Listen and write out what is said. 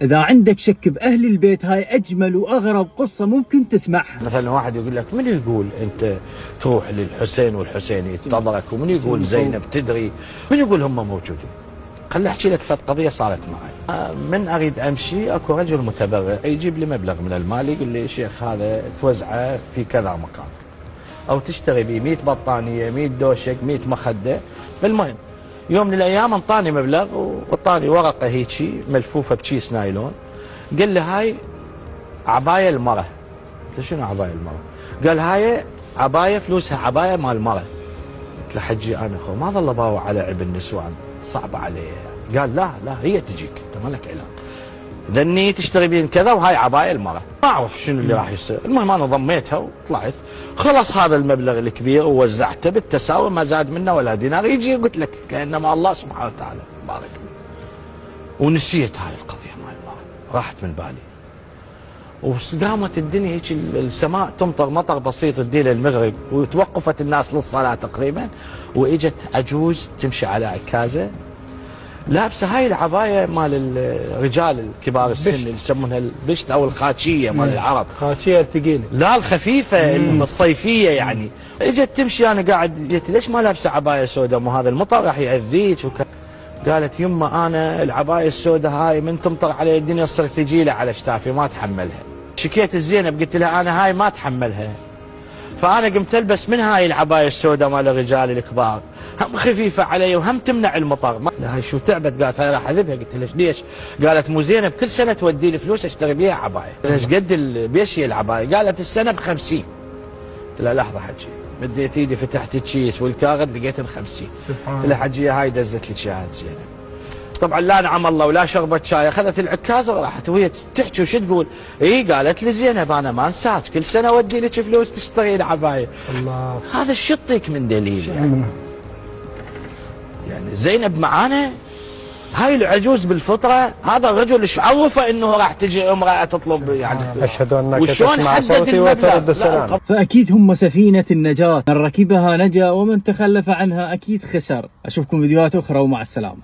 إذا عندك شك بأهل البيت هاي أجمل وأغرب قصة ممكن تسمعها. مثلا واحد يقول لك من يقول أنت تروح للحسين والحسين ينتظرك، ومن يقول زينب تدري، من يقول هم موجودين. خليني أحكي لك فت قضية صارت معي. من أريد أمشي أكو رجل متبرع يجيب لي مبلغ من المال، يقول لي شيخ هذا توزعه في كذا مكان، أو تشتري به 100 بطانية 100 دوشك 100 مخدة. المهم يوم من الايام انطاني مبلغ واعطاني ورقه هيجي ملفوفه بكيس نايلون، قال لي هاي عبايه المراه. قلت له شنو عبايه المراه؟ قال هاي عبايه فلوسها عبايه مال المراه. قلت له حجي انا اخو ما ظل باوع على عيب النسوان، صعبه علي. قال لا هي تجيك انت ما لك علاقه، ذني تشتري بين كذا وهاي عبايه المراه. ما اعرف شنو اللي راح يصير. المهم انا ضميتها وطلعت، خلص هذا المبلغ الكبير ووزعته بالتساوي، ما زاد منه ولا دينار. يجي قلت لك كانما الله سبحانه وتعالى بارك، ونسيت هاي القضيه مال المراه، راحت من بالي. وقامت الدنيا هيك السماء تمطر مطر بسيط تدي المغرب، وتوقفت الناس للصلاه تقريبا، واجت عجوز تمشي على عكازه لابسه هاي العبايه مال الرجال الكبار السن اللي يسمونها البشت او الخاتشيه مال العرب. خاتشيه الثقيله، لا الخفيفه الصيفيه يعني. اجت تمشي، انا قاعد قلت ليش ما لابسه عبايه سوداء؟ مو هذا المطر راح ياذيك قالت يمه انا العبايه السوداء هاي من تمطر علي الدنيا تصير ثقيله على اشتافي ما اتحملها. شكيت الزينب قلت لها انا هاي ما اتحملها، فانا قمت البس من هاي العبايه السوداء مال الرجال الكبار، هم خفيفه علي وهم تمنع المطر. لا هاي شو تعبت؟ قالت هاي راح اذبها. قلت لها ليش؟ قالت مو زينب كل سنه تودي لي فلوس اشتري بيها عبايه. ايش قد بيش هي العبايه؟ قالت السنه ب50. قلت لها لحظه حجي، مديت ايدي فتحت الكيس والكاغد لقيت 50. قلت لها حجي هاي دزت لك شاهد زينب. طبعا لا نعم الله ولا شربت شاي، اخذت العكازه وراحت وهي تحكي وش تقول؟ اي قالت لي زينب انا ما انساك كل سنه اودي لك فلوس تشتري العبايه. الله، هذا الشيء يعطيك من دليل يعني زينب معانا هاي العجوز بالفطره، هذا الرجل ايش عرفه انه راح تجي امراه تطلب يعني اشهد انك وشلون تسمع حدد صوتي وترد السلام. فأكيد هم سفينة النجاة، من ركبها نجا ومن تخلف عنها أكيد خسر. أشوفكم فيديوهات أخرى ومع السلامة.